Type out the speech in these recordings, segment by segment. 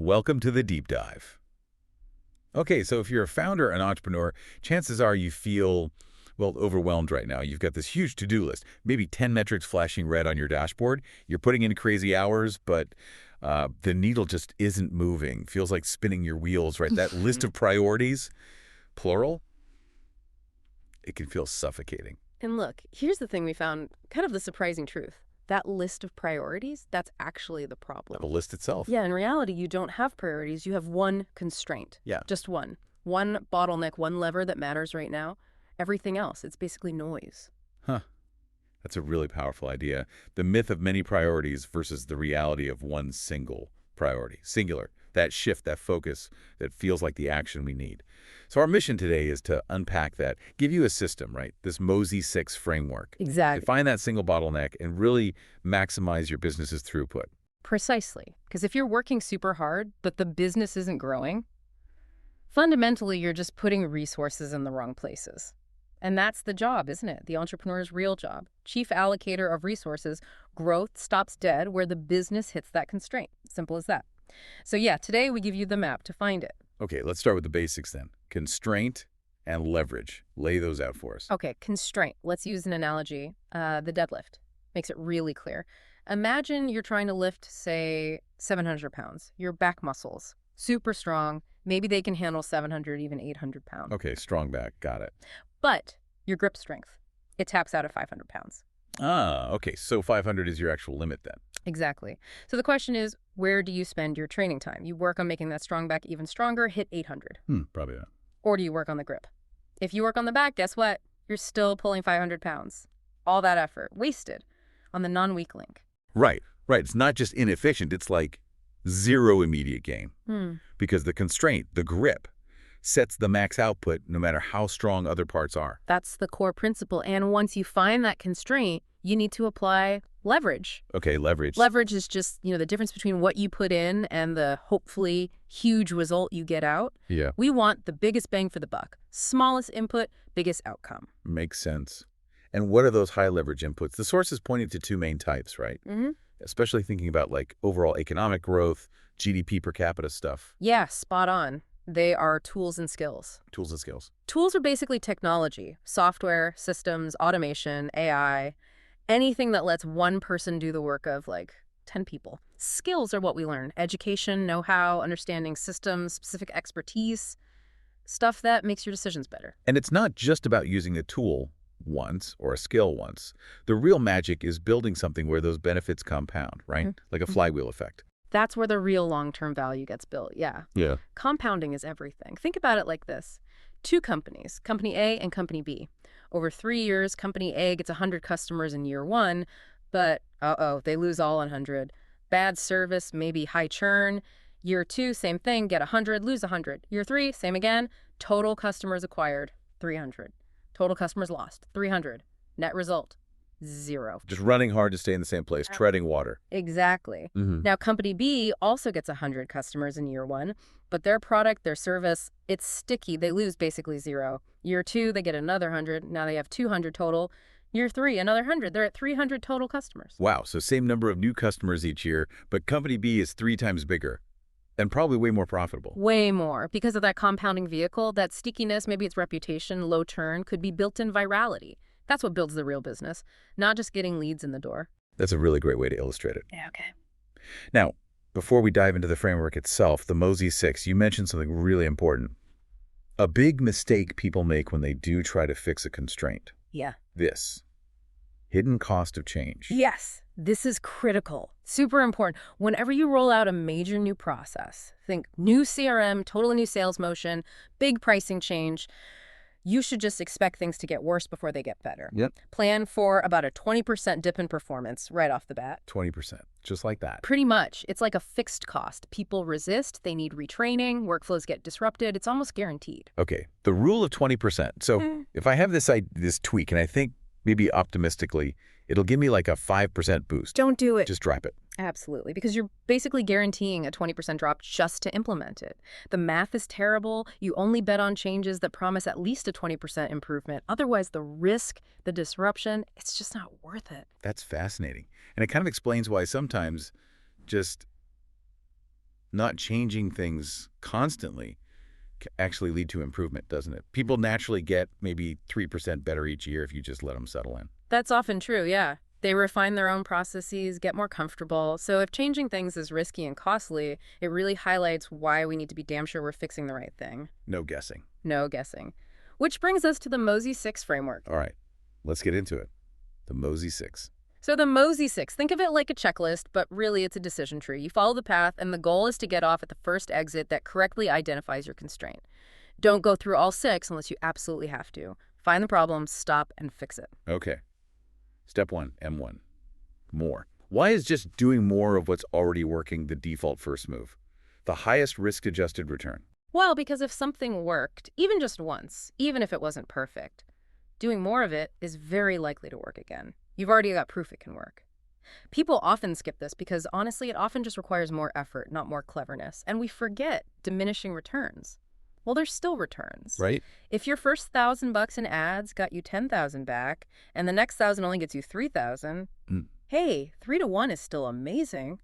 Welcome to the deep dive. Okay, so if you're a founder, an entrepreneur, chances are you feel, well, overwhelmed right now. You've got this huge to-do list, maybe 10 metrics flashing red on your dashboard. You're putting in crazy hours, but the needle just isn't moving. Feels like spinning your wheels, right? That list of priorities, plural, it can feel suffocating. And look, here's the thing we found, kind of the surprising truth. That list of priorities, that's actually the problem. The list itself. Yeah, in reality, you don't have priorities. You have one constraint. Yeah. Just one. One bottleneck, one lever that matters right now. Everything else, it's basically noise. Huh. That's a really powerful idea. The myth of many priorities versus the reality of one single priority. Singular. That shift, that focus, that feels like the action we need. So our mission today is to unpack that, give you a system, right? This Mosey 6 framework. Exactly. To find that single bottleneck and really maximize your business's throughput. Precisely. Because if you're working super hard, but the business isn't growing, fundamentally, you're just putting resources in the wrong places. And that's the job, isn't it? The entrepreneur's real job. Chief allocator of resources, growth stops dead where the business hits that constraint. Simple as that. So yeah, today we give you the map to find it. Okay, let's start with the basics then. Constraint and leverage. Lay those out for us. Okay, constraint. Let's use an analogy. The deadlift makes it really clear. Imagine you're trying to lift, say, 700 pounds. Your back muscles, super strong. Maybe they can handle 700, even 800 pounds. Okay, strong back. Got it. But your grip strength, it taps out at 500 pounds. Ah, okay. So 500 is your actual limit then. Exactly. So the question is, where do you spend your training time? You work on making that strong back even stronger, hit 800. Probably not. Or do you work on the grip? If you work on the back, guess what? You're still pulling 500 pounds. All that effort, wasted on the non-weak link. Right. It's not just inefficient. It's like zero immediate gain. Because the constraint, the grip, sets the max output no matter how strong other parts are. That's the core principle. And once you find that constraint, you need to apply leverage. Okay, leverage. Leverage is just, the difference between what you put in and the hopefully huge result you get out. Yeah. We want the biggest bang for the buck. Smallest input, biggest outcome. Makes sense. And what are those high leverage inputs? The sources pointed to two main types, right? Especially thinking about like overall economic growth, GDP per capita stuff. Yeah, spot on. They are tools and skills. Tools and skills. Tools are basically technology, software, systems, automation, AI, anything that lets one person do the work of like 10 people. Skills are what we learn. Education, know-how, understanding systems, specific expertise, stuff that makes your decisions better. And it's not just about using a tool once or a skill once. The real magic is building something where those benefits compound, right? Like a flywheel effect. That's where the real long-term value gets built, yeah. Yeah. Compounding is everything. Think about it like this. Two companies, Company A and Company B. Over 3 years, Company A gets 100 customers in year one, but, they lose all 100. Bad service, maybe high churn. Year two, same thing, get 100, lose 100. Year three, same again. Total customers acquired, 300. Total customers lost, 300. Net result, 0. Just running hard to stay in the same place, treading water. Exactly. Now, Company B also gets 100 customers in year one, but their product, their service, it's sticky. They lose basically 0. Year two, they get another 100. Now they have 200 total. Year three, another 100. They're at 300 total customers. Wow, so same number of new customers each year, but Company B is 3 times bigger and probably way more profitable. Way more. Because of that compounding vehicle, that stickiness, maybe its reputation, low churn, could be built-in virality. That's what builds the real business, not just getting leads in the door. That's a really great way to illustrate it. Yeah, okay. Now, before we dive into the framework itself, the Mosey 6, you mentioned something really important. A big mistake people make when they do try to fix a constraint. Yeah. This. Hidden cost of change. Yes, this is critical. Super important. Whenever you roll out a major new process, think new CRM, totally new sales motion, big pricing change, you should just expect things to get worse before they get better. Yep. Plan for about a 20% dip in performance right off the bat. 20%, just like that. Pretty much. It's like a fixed cost. People resist, they need retraining, workflows get disrupted. It's almost guaranteed. Okay, the rule of 20%. So if I have this tweak and I think maybe optimistically, it'll give me like a 5% boost. Don't do it. Just drop it. Absolutely, because you're basically guaranteeing a 20% drop just to implement it. The math is terrible. You only bet on changes that promise at least a 20% improvement. Otherwise, the risk, the disruption, it's just not worth it. That's fascinating. And it kind of explains why sometimes just not changing things constantly actually lead to improvement, doesn't it? People naturally get maybe 3% better each year if you just let them settle in. That's often true, yeah. They refine their own processes, get more comfortable. So if changing things is risky and costly, it really highlights why we need to be damn sure we're fixing the right thing. No guessing. No guessing. Which brings us to the Mosey 6 framework. All right, let's get into it. The Mosey 6. So the Mosey 6, think of it like a checklist, but really it's a decision tree. You follow the path, and the goal is to get off at the first exit that correctly identifies your constraint. Don't go through all 6 unless you absolutely have to. Find the problem, stop, and fix it. Okay. Step 1, M1. More. Why is just doing more of what's already working the default first move? The highest risk-adjusted return. Well, because if something worked, even just once, even if it wasn't perfect, doing more of it is very likely to work again. You've already got proof it can work. People often skip this because, honestly, it often just requires more effort, not more cleverness. And we forget diminishing returns. Well, there's still returns. Right? If your first $1,000 in ads got you 10,000 back, and the next 1,000 only gets you 3,000, hey, 3 to 1 is still amazing.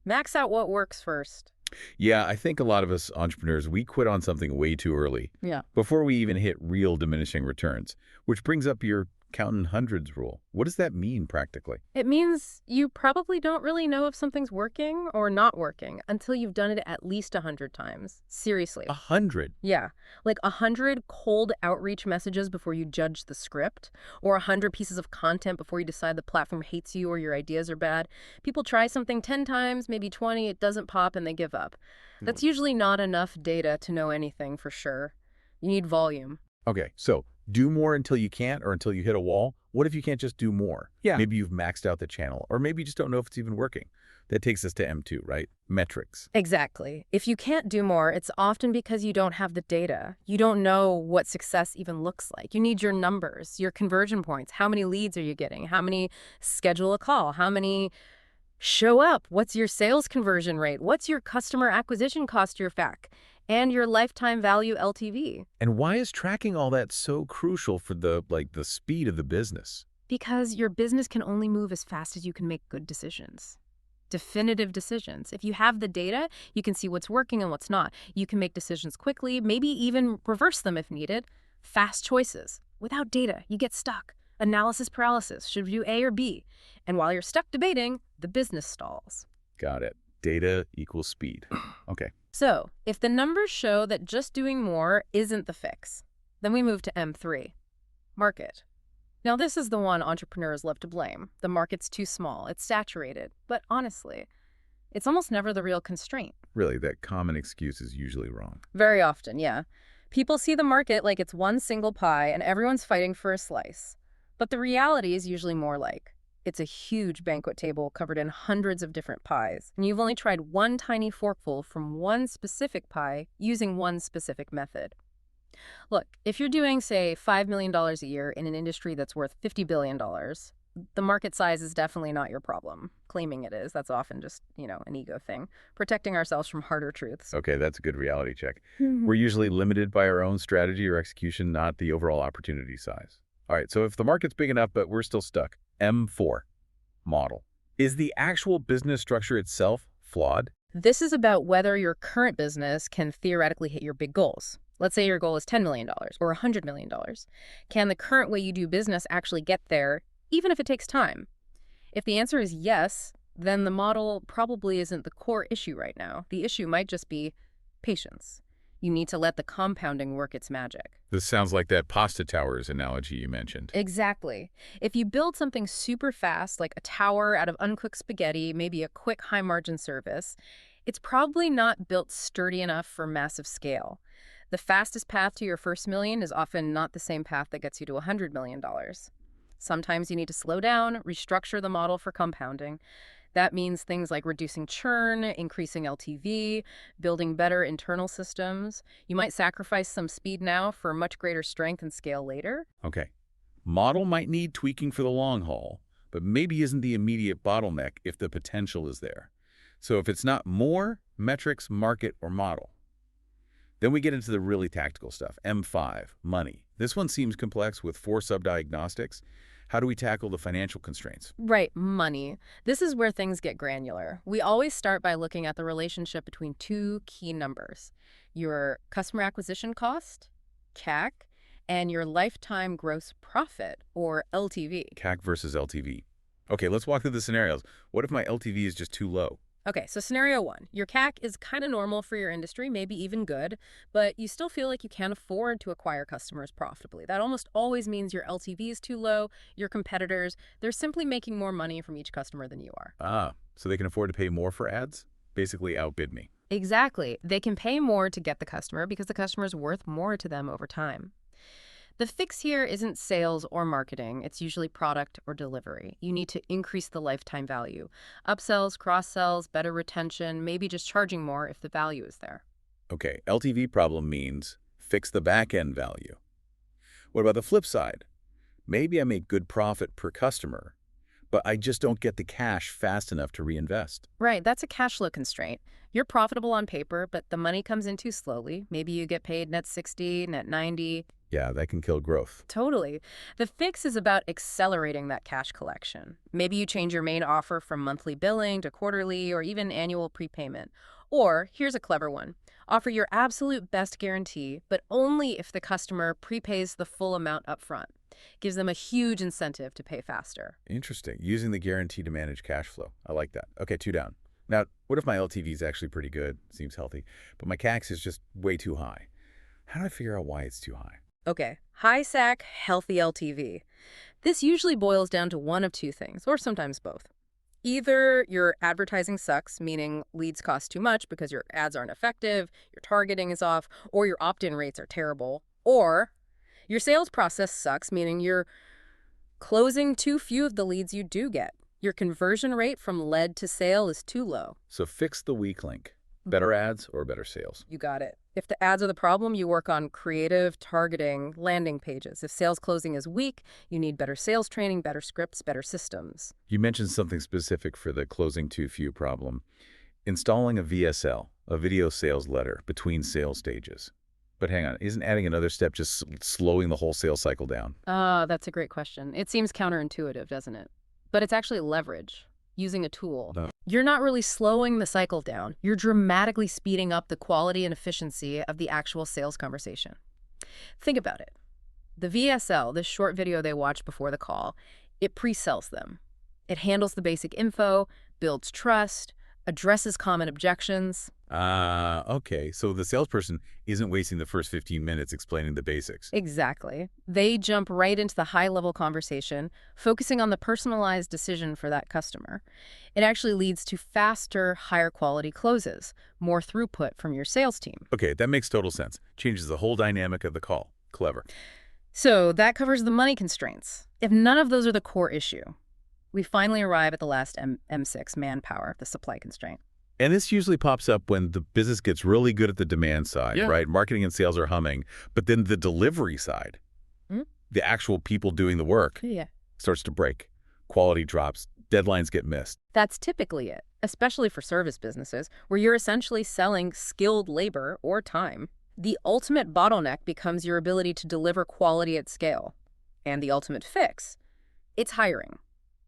Max out what works first. Yeah, I think a lot of us entrepreneurs, we quit on something way too early. Yeah. Before we even hit real diminishing returns, which brings up your counting hundreds rule. What does that mean practically? It means you probably don't really know if something's working or not working until you've done it at least 100 times. Seriously. 100? Yeah, like 100 cold outreach messages before you judge the script, or 100 pieces of content before you decide the platform hates you or your ideas are bad. People try something 10 times, maybe 20, it doesn't pop, and they give up. That's usually not enough data to know anything for sure. You need volume. Okay, so do more until you can't or until you hit a wall. What if you can't just do more? Yeah. Maybe you've maxed out the channel, or maybe you just don't know if it's even working. That takes us to M2, right? Metrics. Exactly. If you can't do more, it's often because you don't have the data. You don't know what success even looks like. You need your numbers, your conversion points. How many leads are you getting? How many schedule a call? How many show up? What's your sales conversion rate? What's your customer acquisition cost to your FAC? And your lifetime value LTV. And why is tracking all that so crucial for the speed of the business? Because your business can only move as fast as you can make good decisions. Definitive decisions. If you have the data, you can see what's working and what's not. You can make decisions quickly, maybe even reverse them if needed. Fast choices. Without data, you get stuck. Analysis paralysis. Should we do A or B? And while you're stuck debating, the business stalls. Got it. Data equals speed. Okay. So, if the numbers show that just doing more isn't the fix, then we move to M3, market. Now, this is the one entrepreneurs love to blame. The market's too small, it's saturated, but honestly, it's almost never the real constraint. Really, that common excuse is usually wrong. Very often, yeah. People see the market like it's one single pie and everyone's fighting for a slice. But the reality is usually more like, it's a huge banquet table covered in hundreds of different pies, and you've only tried one tiny forkful from one specific pie using one specific method. Look, if you're doing, say, $5 million a year in an industry that's worth $50 billion, the market size is definitely not your problem. Claiming it is, that's often just, an ego thing. Protecting ourselves from harder truths. Okay, that's a good reality check. We're usually limited by our own strategy or execution, not the overall opportunity size. All right, so if the market's big enough but we're still stuck, M4, model. Is the actual business structure itself flawed? This is about whether your current business can theoretically hit your big goals. Let's say your goal is $10 million or $100 million. Can the current way you do business actually get there, even if it takes time? If the answer is yes, then the model probably isn't the core issue right now. The issue might just be patience. You need to let the compounding work its magic. This sounds like that pasta towers analogy you mentioned. Exactly. If you build something super fast, like a tower out of uncooked spaghetti, maybe a quick high-margin service, it's probably not built sturdy enough for massive scale. The fastest path to your first million is often not the same path that gets you to $100 million. Sometimes you need to slow down, restructure the model for compounding. That means things like reducing churn, increasing LTV, building better internal systems. You might sacrifice some speed now for much greater strength and scale later. Okay. Model might need tweaking for the long haul, but maybe isn't the immediate bottleneck if the potential is there. So if it's not more, metrics, market, or model. Then we get into the really tactical stuff. M5, money. This one seems complex with 4 sub-diagnostics. How do we tackle the financial constraints? Right, money. This is where things get granular. We always start by looking at the relationship between two key numbers: your customer acquisition cost, CAC, and your lifetime gross profit, or LTV. CAC versus LTV. Okay, let's walk through the scenarios. What if my LTV is just too low? Okay, so scenario one, your CAC is kind of normal for your industry, maybe even good, but you still feel like you can't afford to acquire customers profitably. That almost always means your LTV is too low. Your competitors, they're simply making more money from each customer than you are. Ah, so they can afford to pay more for ads? Basically outbid me. Exactly. They can pay more to get the customer because the customer is worth more to them over time. The fix here isn't sales or marketing. It's usually product or delivery. You need to increase the lifetime value. Upsells, cross-sells, better retention, maybe just charging more if the value is there. Okay, LTV problem means fix the back-end value. What about the flip side? Maybe I make good profit per customer, but I just don't get the cash fast enough to reinvest. Right, that's a cash flow constraint. You're profitable on paper, but the money comes in too slowly. Maybe you get paid net 60, net 90. Yeah, that can kill growth. Totally. The fix is about accelerating that cash collection. Maybe you change your main offer from monthly billing to quarterly or even annual prepayment. Or, here's a clever one. Offer your absolute best guarantee, but only if the customer prepays the full amount up front. Gives them a huge incentive to pay faster. Interesting. Using the guarantee to manage cash flow. I like that. Okay, 2 down. Now, what if my LTV is actually pretty good, seems healthy, but my CAC is just way too high? How do I figure out why it's too high? Okay, high SAC, healthy LTV. This usually boils down to one of two things, or sometimes both. Either your advertising sucks, meaning leads cost too much because your ads aren't effective, your targeting is off, or your opt-in rates are terrible, or your sales process sucks, meaning you're closing too few of the leads you do get. Your conversion rate from lead to sale is too low. So fix the weak link. Better ads or better sales? You got it. If the ads are the problem, you work on creative, targeting, landing pages. If sales closing is weak, you need better sales training, better scripts, better systems. You mentioned something specific for the closing too few problem. Installing a VSL, a video sales letter, between sales stages. But hang on, isn't adding another step just slowing the whole sales cycle down? That's a great question. It seems counterintuitive, doesn't it? But it's actually leverage, using a tool. No. You're not really slowing the cycle down. You're dramatically speeding up the quality and efficiency of the actual sales conversation. Think about it. The VSL, this short video they watch before the call, it pre-sells them. It handles the basic info, builds trust, addresses common objections. Okay. So the salesperson isn't wasting the first 15 minutes explaining the basics. Exactly. They jump right into the high-level conversation, focusing on the personalized decision for that customer. It actually leads to faster, higher-quality closes, more throughput from your sales team. Okay, that makes total sense. Changes the whole dynamic of the call. Clever. So that covers the money constraints. If none of those are the core issue, we finally arrive at the last M6, manpower, the supply constraint. And this usually pops up when the business gets really good at the demand side, right? Marketing and sales are humming. But then the delivery side, the actual people doing the work, starts to break. Quality drops. Deadlines get missed. That's typically it, especially for service businesses, where you're essentially selling skilled labor or time. The ultimate bottleneck becomes your ability to deliver quality at scale. And the ultimate fix, it's hiring.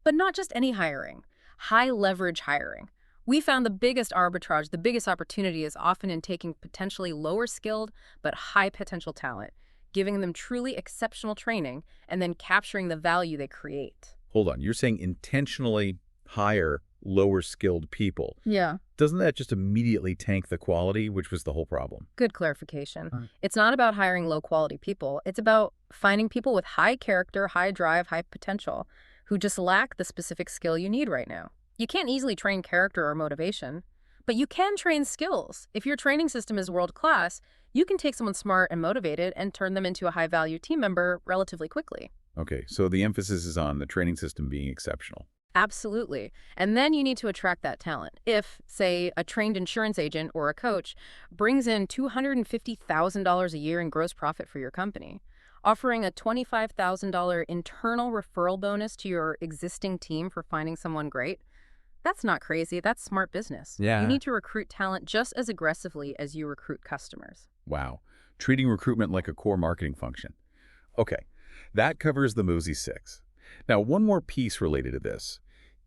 But not just any hiring, high-leverage hiring. We found the biggest arbitrage, the biggest opportunity is often in taking potentially lower-skilled but high-potential talent, giving them truly exceptional training, and then capturing the value they create. Hold on. You're saying intentionally hire lower-skilled people. Yeah. Doesn't that just immediately tank the quality, which was the whole problem? Good clarification. It's not about hiring low-quality people. It's about finding people with high character, high drive, high potential, who just lack the specific skill you need right now. You can't easily train character or motivation, but you can train skills. If your training system is world-class, you can take someone smart and motivated and turn them into a high-value team member relatively quickly. Okay, so the emphasis is on the training system being exceptional. Absolutely. And then you need to attract that talent. If, say, a trained insurance agent or a coach brings in $250,000 a year in gross profit for your company, offering a $25,000 internal referral bonus to your existing team for finding someone great, that's not crazy. That's smart business. Yeah. You need to recruit talent just as aggressively as you recruit customers. Wow. Treating recruitment like a core marketing function. Okay, that covers the Mosey 6. Now, one more piece related to this.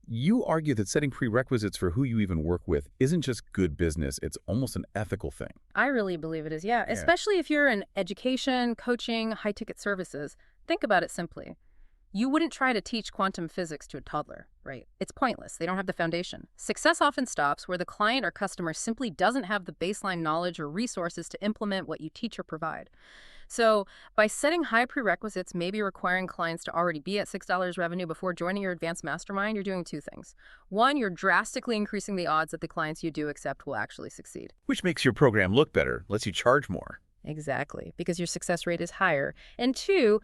You argue that setting prerequisites for who you even work with isn't just good business, it's almost an ethical thing. I really believe it is, yeah. Yeah. Especially if you're in education, coaching, high-ticket services. Think about it simply. You wouldn't try to teach quantum physics to a toddler, right? It's pointless. They don't have the foundation. Success often stops where the client or customer simply doesn't have the baseline knowledge or resources to implement what you teach or provide. So by setting high prerequisites, maybe requiring clients to already be at $6 revenue before joining your advanced mastermind, you're doing two things. One, you're drastically increasing the odds that the clients you do accept will actually succeed. Which makes your program look better, lets you charge more. Exactly, because your success rate is higher. And two,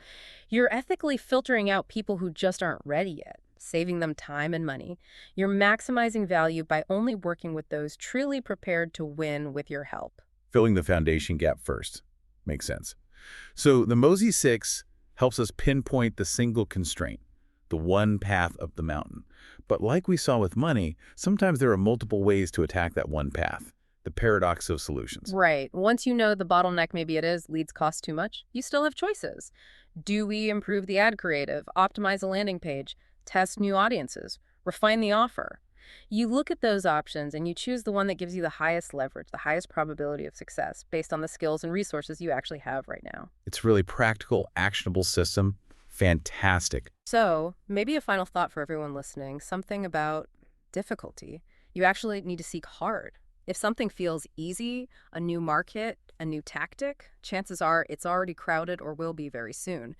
you're ethically filtering out people who just aren't ready yet, saving them time and money. You're maximizing value by only working with those truly prepared to win with your help. Filling the foundation gap first. Makes sense. So the Mosey 6 helps us pinpoint the single constraint, the one path up the mountain. But like we saw with money, sometimes there are multiple ways to attack that one path. The paradox of solutions. Right. Once you know the bottleneck, maybe it is, leads cost too much, you still have choices. Do we improve the ad creative, optimize a landing page, test new audiences, refine the offer? You look at those options and you choose the one that gives you the highest leverage, the highest probability of success based on the skills and resources you actually have right now. It's really practical, actionable system. Fantastic. So maybe a final thought for everyone listening, something about difficulty. You actually need to seek hard. If something feels easy, a new market, a new tactic, chances are it's already crowded or will be very soon.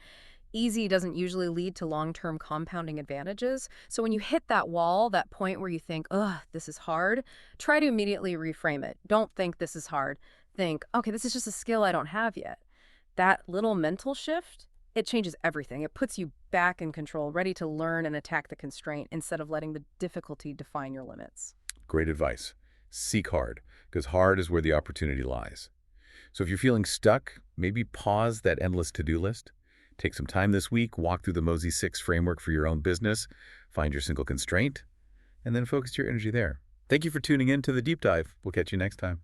Easy doesn't usually lead to long-term compounding advantages. So when you hit that wall, that point where you think, ugh, this is hard, try to immediately reframe it. Don't think this is hard. Think, okay, this is just a skill I don't have yet. That little mental shift, it changes everything. It puts you back in control, ready to learn and attack the constraint instead of letting the difficulty define your limits. Great advice. Seek hard, because hard is where the opportunity lies. So if you're feeling stuck, maybe pause that endless to-do list. Take some time this week, walk through the Mosey 6 framework for your own business, find your single constraint, and then focus your energy there. Thank you for tuning in to The Deep Dive. We'll catch you next time.